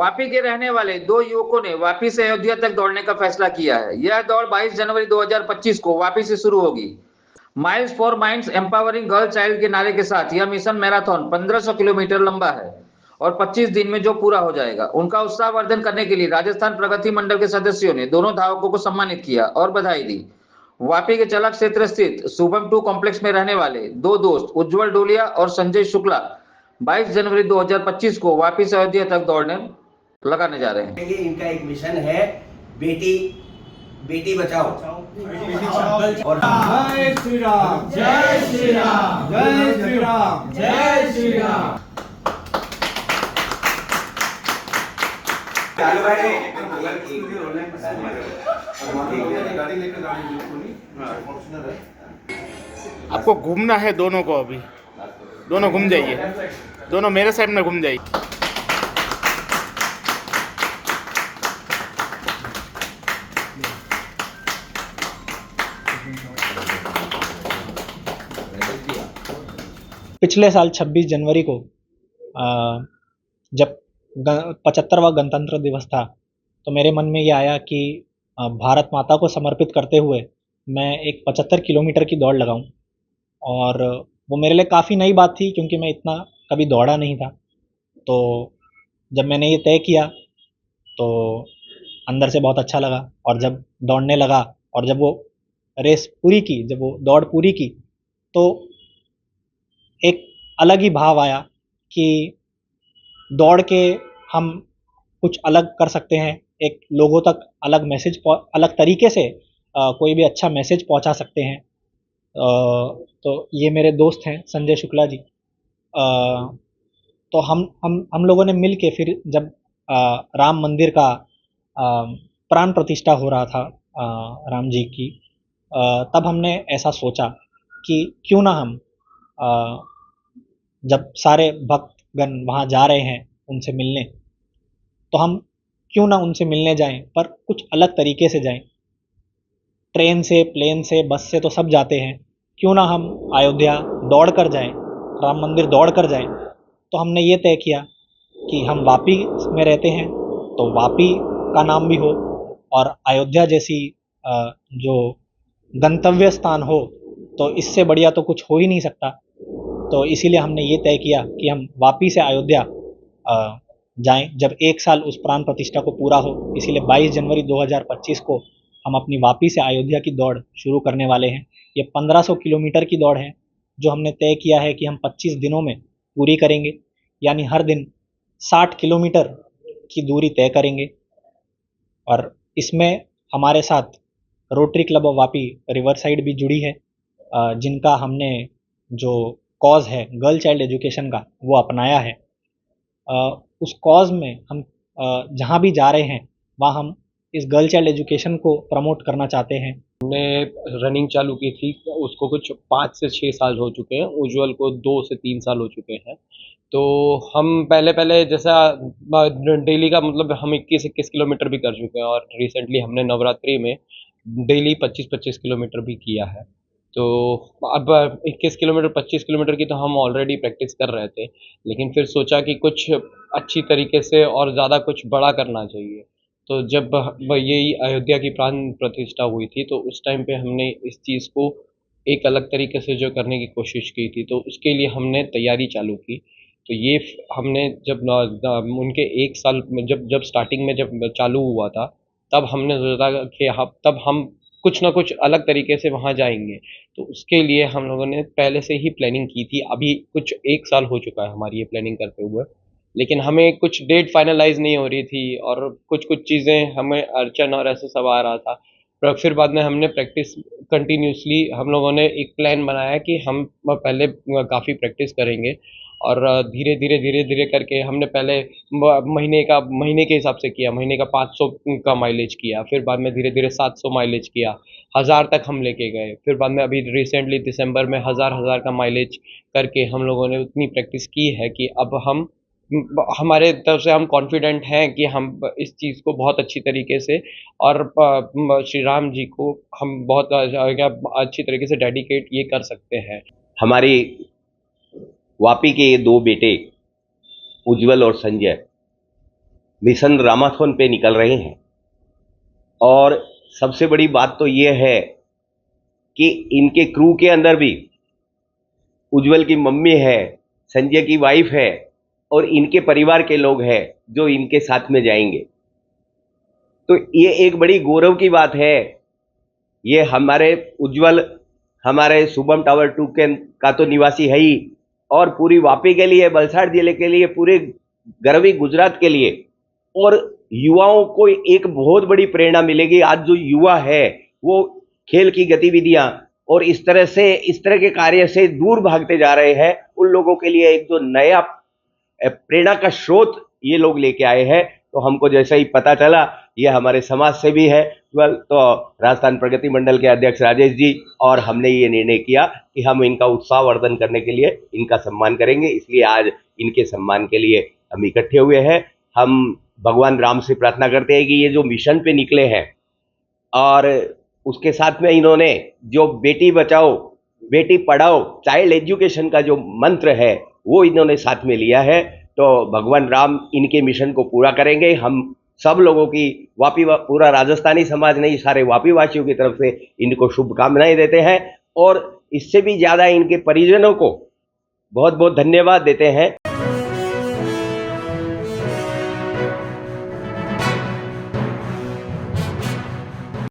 वापी के रहने वाले दो युवकों ने वापी से अयोध्या तक दौड़ने का फैसला किया है। यह दौड़ 22 जनवरी 2025 को वापी से शुरू होगी। Miles for minds empowering girl child के नारे के साथ यह मिशन मैराथन 1500 किलोमीटर लंबा है और 25 दिन में जो पूरा हो जाएगा। उनका उत्साहवर्धन करने के लिए राजस्थान प्रगति मंडल के सदस्यों ने दोनों धावकों को सम्मानित किया और बधाई दी। वापी के चलक क्षेत्र स्थित शुभम 2 कॉम्प्लेक्स में रहने वाले दो दोस्त उज्जवल डोलिया और संजय शुक्ला 22 जनवरी 2025 को वापी से अयोध्या तक दौड़ने लगाने जा रहे हैं। इनका एक मिशन है बेटी बेटी बचाओ और जय श्री राम जय श्री राम जय श्री राम जय श्री राम। आपको घूमना है दोनों को, अभी दोनों घूम जाइए, दोनों मेरे साइड में घूम जाइए। पिछले साल 26 जनवरी को जब 75वां गणतंत्र दिवस था तो मेरे मन में ये आया कि भारत माता को समर्पित करते हुए मैं एक 75 किलोमीटर की दौड़ लगाऊं। और वो मेरे लिए काफ़ी नई बात थी क्योंकि मैं इतना कभी दौड़ा नहीं था। तो जब मैंने ये तय किया तो अंदर से बहुत अच्छा लगा, और जब दौड़ने लगा और जब वो रेस पूरी की, जब वो दौड़ पूरी की, तो एक अलग ही भाव आया कि दौड़ के हम कुछ अलग कर सकते हैं, एक लोगों तक अलग मैसेज, अलग तरीके से कोई भी अच्छा मैसेज पहुंचा सकते हैं। तो ये मेरे दोस्त हैं संजय शुक्ला जी। तो हम लोगों ने मिल के फिर जब राम मंदिर का प्राण प्रतिष्ठा हो रहा था राम जी की, तब हमने ऐसा सोचा कि क्यों ना हम जब सारे भक्तगण वहाँ जा रहे हैं उनसे मिलने, तो हम क्यों ना उनसे मिलने जाएं, पर कुछ अलग तरीके से जाएं। ट्रेन से, प्लेन से, बस से तो सब जाते हैं, क्यों ना हम अयोध्या दौड़ कर जाएं, राम मंदिर दौड़ कर जाएं। तो हमने ये तय किया कि हम वापी में रहते हैं तो वापी का नाम भी हो, और अयोध्या जैसी जो गंतव्य स्थान हो, तो इससे बढ़िया तो कुछ हो ही नहीं सकता। तो इसीलिए हमने ये तय किया कि हम वापी से अयोध्या जाएं जब 1 साल उस प्राण प्रतिष्ठा को पूरा हो। इसीलिए 22 जनवरी 2025 को हम अपनी वापी से अयोध्या की दौड़ शुरू करने वाले हैं। ये 1500 किलोमीटर की दौड़ है जो हमने तय किया है कि हम 25 दिनों में पूरी करेंगे, यानी हर दिन 60 किलोमीटर की दूरी तय करेंगे। और इसमें हमारे साथ rotary club of Vapi river side भी जुड़ी है, जिनका हमने जो कॉज है गर्ल चाइल्ड एजुकेशन का वो अपनाया है। उस कॉज में हम जहाँ भी जा रहे हैं वहाँ हम इस गर्ल चाइल्ड एजुकेशन को प्रमोट करना चाहते हैं। हमने रनिंग चालू की थी, उसको कुछ 5 से 6 साल हो चुके हैं, उज्जवल को 2 से 3 साल हो चुके हैं। तो हम पहले जैसा डेली का मतलब हम 21 किलोमीटर भी कर चुके हैं, और रिसेंटली हमने नवरात्रि में डेली 25 किलोमीटर भी किया है। तो अब 21 किलोमीटर 25 किलोमीटर की तो हम ऑलरेडी प्रैक्टिस कर रहे थे, लेकिन फिर सोचा कि कुछ अच्छी तरीके से और ज़्यादा कुछ बड़ा करना चाहिए। तो जब यही अयोध्या की प्राण प्रतिष्ठा हुई थी तो उस टाइम पे हमने इस चीज़ को एक अलग तरीके से जो करने की कोशिश की थी, तो उसके लिए हमने तैयारी चालू की। तो ये हमने जब उनके 1 साल में जब स्टार्टिंग में जब चालू हुआ था, तब हमने सोचा कि तब हम कुछ ना कुछ अलग तरीके से वहाँ जाएंगे। तो उसके लिए हम लोगों ने पहले से ही प्लानिंग की थी। अभी कुछ 1 साल हो चुका है हमारी ये प्लानिंग करते हुए, लेकिन हमें कुछ डेट फाइनलाइज नहीं हो रही थी और कुछ चीज़ें हमें अड़चन और ऐसे सब आ रहा था। पर फिर बाद में हमने प्रैक्टिस कंटिन्यूसली हम लोगों ने एक प्लान बनाया कि हम पहले काफ़ी प्रैक्टिस करेंगे, और धीरे धीरे करके हमने पहले महीने के हिसाब से किया। महीने का 500 का माइलेज किया, फिर बाद में धीरे धीरे 700 माइलेज किया, 1000 तक हम लेके गए। फिर बाद में अभी रिसेंटली दिसंबर में 1000 का माइलेज करके हम लोगों ने उतनी प्रैक्टिस की है कि अब हम हमारे तरफ से हम कॉन्फिडेंट हैं कि हम इस चीज़ को बहुत अच्छी तरीके से और श्री राम जी को हम बहुत अच्छी तरीके से डेडिकेट ये कर सकते हैं। हमारी वापी के ये 2 बेटे उज्जवल और संजय मिशन रामाथन पे निकल रहे हैं। और सबसे बड़ी बात तो ये है कि इनके क्रू के अंदर भी उज्जवल की मम्मी है, संजय की वाइफ है और इनके परिवार के लोग हैं जो इनके साथ में जाएंगे। तो ये एक बड़ी गौरव की बात है। ये हमारे उज्जवल हमारे शुभम टावर 2 का तो निवासी है ही, और पूरी वापी के लिए, वलसाड़ जिले के लिए, पूरे गरवी गुजरात के लिए और युवाओं को एक बहुत बड़ी प्रेरणा मिलेगी। आज जो युवा है वो खेल की गतिविधियां और इस तरह के कार्य से दूर भागते जा रहे हैं, उन लोगों के लिए एक जो नया प्रेरणा का स्रोत ये लोग लेके आए हैं। तो हमको जैसा ही पता चला, ये हमारे समाज से भी है, तो राजस्थान प्रगति मंडल के अध्यक्ष राजेश जी और हमने ये निर्णय किया कि हम इनका उत्साहवर्धन करने के लिए इनका सम्मान करेंगे। इसलिए आज इनके सम्मान के लिए हम इकट्ठे हुए हैं। हम भगवान राम से प्रार्थना करते हैं कि ये जो मिशन पे निकले हैं और उसके साथ में इन्होंने जो बेटी बचाओ बेटी पढ़ाओ चाइल्ड एजुकेशन का जो मंत्र है वो इन्होंने साथ में लिया है, तो भगवान राम इनके मिशन को पूरा करेंगे। हम सब लोगों की पूरा राजस्थानी समाज नहीं, सारे वापी वासियों की तरफ से इनको शुभकामनाएं देते हैं और इससे भी ज्यादा इनके परिजनों को बहुत बहुत धन्यवाद देते हैं।